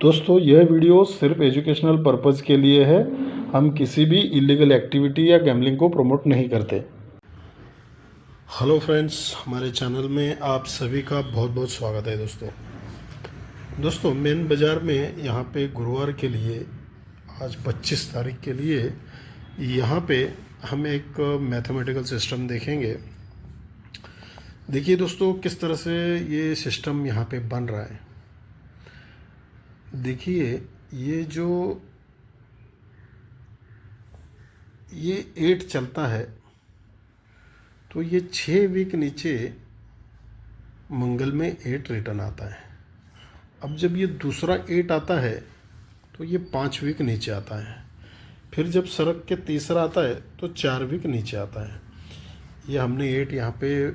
दोस्तों यह वीडियो सिर्फ एजुकेशनल पर्पज़ के लिए है। हम किसी भी इलीगल एक्टिविटी या गैम्बलिंग को प्रमोट नहीं करते। हेलो फ्रेंड्स, हमारे चैनल में आप सभी का बहुत बहुत स्वागत है। दोस्तों मेन बाज़ार में यहाँ पे गुरुवार के लिए आज 25 तारीख के लिए यहाँ पे हम एक मैथमेटिकल सिस्टम देखेंगे। देखिए दोस्तों किस तरह से ये सिस्टम यहाँ पे बन रहा है। देखिए ये 8 चलता है तो ये 6 वीक नीचे मंगल में 8 रिटर्न आता है। अब जब ये दूसरा 8 आता है तो ये 5 वीक नीचे आता है। फिर जब सरक के तीसरा आता है तो 4 वीक नीचे आता है। ये हमने 8 यहाँ पे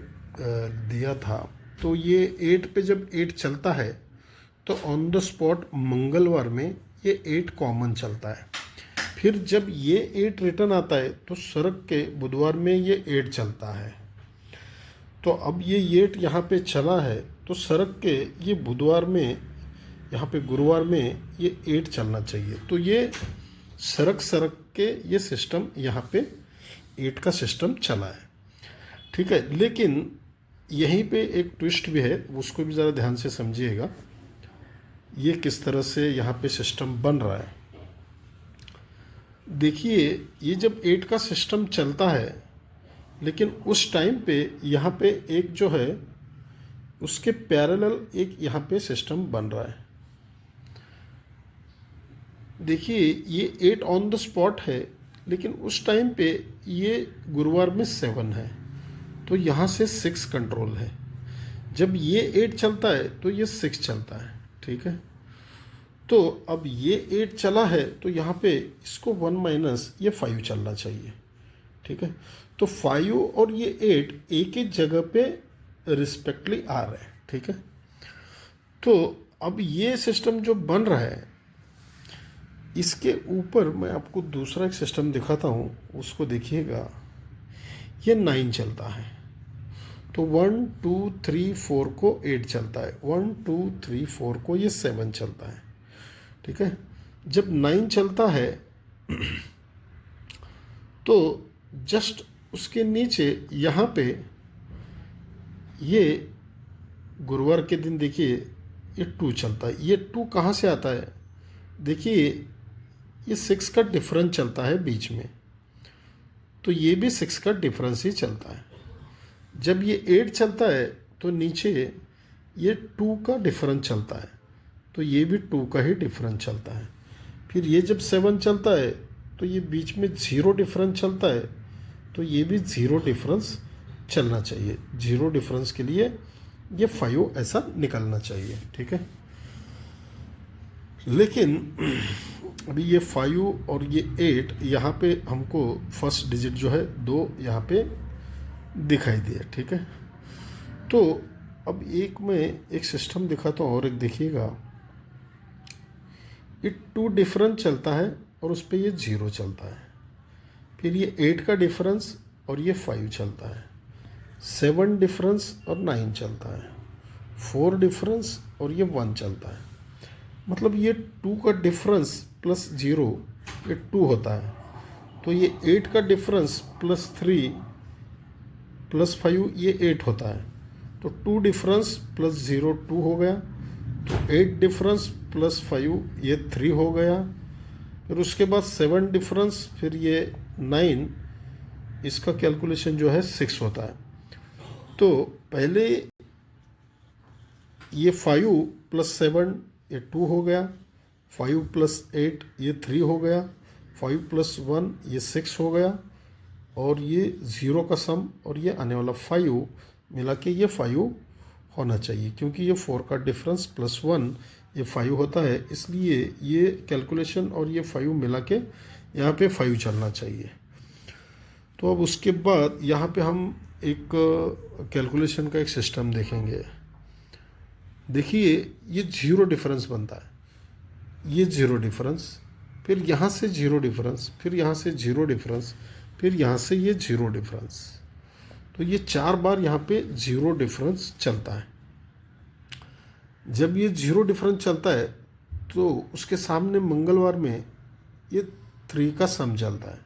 दिया था। तो ये 8 पे जब 8 चलता है तो ऑन द स्पॉट मंगलवार में ये 8 कॉमन चलता है। फिर जब ये 8 रिटर्न आता है तो सरक के बुधवार में ये 8 चलता है। तो अब ये 8 यहाँ पे चला है तो सरक के ये बुधवार में यहाँ पे गुरुवार में ये 8 चलना चाहिए। तो ये सरक के ये सिस्टम यहाँ पे 8 का सिस्टम चला है, ठीक है। लेकिन यहीं पे एक ट्विस्ट भी है, उसको भी ज़रा ध्यान से समझिएगा। ये किस तरह से यहाँ पे सिस्टम बन रहा है। देखिए ये जब 8 का सिस्टम चलता है लेकिन उस टाइम पे यहाँ पे एक जो है उसके पैरेलल एक यहाँ पे सिस्टम बन रहा है। देखिए ये 8 ऑन द स्पॉट है लेकिन उस टाइम पे ये गुरुवार में 7 है तो यहाँ से 6 कंट्रोल है। जब ये 8 चलता है तो ये 6 चलता है, ठीक है। तो अब ये 8 चला है तो यहाँ पे इसको 1 माइनस ये 5 चलना चाहिए, ठीक है। तो 5 और ये 8 एक ही जगह पे रिस्पेक्टली आ रहे हैं, ठीक है। तो अब ये सिस्टम जो बन रहा है इसके ऊपर मैं आपको दूसरा एक सिस्टम दिखाता हूँ, उसको देखिएगा। ये 9 चलता है तो 1 2 3 4 को 8 चलता है, 1 2 3 4 को ये 7 चलता है, ठीक है। जब 9 चलता है तो जस्ट उसके नीचे यहाँ पे ये गुरुवार के दिन देखिए ये 2 चलता है। ये 2 कहाँ से आता है? देखिए ये 6 का डिफरेंस चलता है बीच में, तो ये भी 6 का डिफरेंस ही चलता है। जब ये 8 चलता है तो नीचे ये 2 का डिफरेंस चलता है, तो ये भी 2 का ही डिफरेंस चलता है। फिर ये जब 7 चलता है तो ये बीच में 0 डिफरेंस चलता है, तो ये भी 0 डिफरेंस चलना चाहिए। 0 डिफरेंस के लिए ये 5 ऐसा निकलना चाहिए, ठीक है। लेकिन अभी ये 5 और ये 8 यहाँ पे हमको फर्स्ट डिजिट जो है 2 यहाँ पे दिखाई दिया, ठीक है। तो अब मैं एक सिस्टम दिखाता हूँ और एक देखिएगा। ये 2 डिफरेंस चलता है और उस पर ये 0 चलता है। फिर ये 8 का डिफरेंस और ये 5 चलता है, 7 डिफरेंस और 9 चलता है, 4 डिफरेंस और ये 1 चलता है। मतलब ये 2 का डिफरेंस प्लस 0 ये 2 होता है। तो ये 8 का डिफरेंस प्लस 3 प्लस 5 ये 8 होता है। तो 2 डिफरेंस प्लस 0 2 हो गया, तो 8 डिफरेंस प्लस 5 ये 3 हो गया। फिर उसके बाद 7 डिफरेंस, फिर ये 9, इसका कैलकुलेशन जो है 6 होता है। तो पहले ये 5 प्लस 7 ये 2 हो गया, 5 प्लस 8 ये 3 हो गया, 5 प्लस 1 ये 6 हो गया, और ये 0 का सम और ये आने वाला 5 मिला के ये 5 होना चाहिए, क्योंकि ये 4 का डिफरेंस प्लस 1 ये 5 होता है। इसलिए ये कैलकुलेशन और ये 5 मिला के यहाँ पे 5 चलना चाहिए। तो अब उसके बाद यहाँ पे हम एक कैलकुलेशन का एक सिस्टम देखेंगे। देखिए ये 0 डिफरेंस बनता है, ये 0 डिफरेंस, फिर यहाँ से 0 डिफरेंस, फिर यहाँ से 0 डिफरेंस, फिर यहाँ से ये 0 डिफरेंस। तो ये 4 बार यहाँ पे 0 डिफरेंस चलता है। जब ये 0 डिफरेंस चलता है तो उसके सामने मंगलवार में ये 3 का सम चलता है,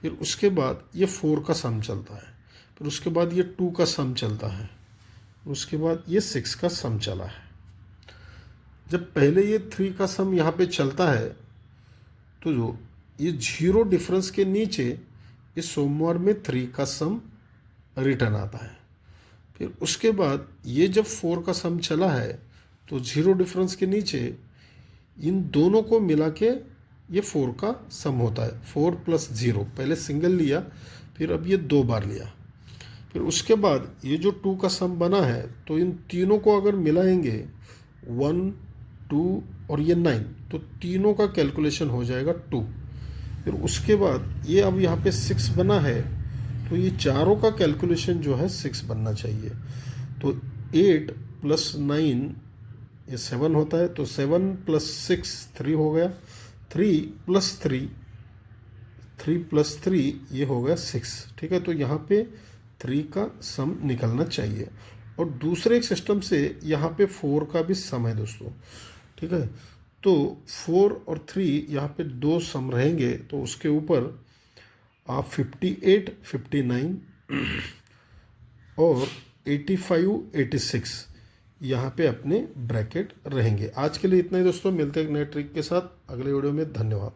फिर उसके बाद ये 4 का सम चलता है, फिर उसके बाद ये 2 का सम चलता है, उसके बाद ये 6 का सम चला है। जब पहले ये 3 का सम यहाँ पे चलता है तो जो ये 0 डिफरेंस के नीचे ये सोमवार में 3 का सम रिटर्न आता है। फिर उसके बाद ये जब 4 का सम चला है तो 0 डिफरेंस के नीचे इन दोनों को मिला के ये 4 का सम होता है। 4 + 0, पहले सिंगल लिया, फिर अब ये 2 बार लिया। फिर उसके बाद ये जो 2 का सम बना है तो इन तीनों को अगर मिलाएंगे 1, 2 और ये 9, तो तीनों का कैलकुलेशन हो जाएगा 2। फिर उसके बाद ये अब यहाँ पे 6 बना है तो ये चारों का कैलकुलेशन जो है 6 बनना चाहिए। तो 8 + 9 ये 7 होता है, तो 7 + 6 3 हो गया, 3 + 3 3 + 3 ये हो गया 6। ठीक है, तो यहाँ पे 3 का सम निकलना चाहिए। और दूसरे एक सिस्टम से यहाँ पे 4 का भी सम है दोस्तों। ठीक है, तो 4 और 3 यहाँ पे 2 सम रहेंगे, तो उसके ऊपर आप 58, 59 और 85, 86 यहाँ पे अपने ब्रैकेट रहेंगे। आज के लिए इतना ही दोस्तों, मिलते हैं एक नए ट्रिक के साथ अगले वीडियो में। धन्यवाद।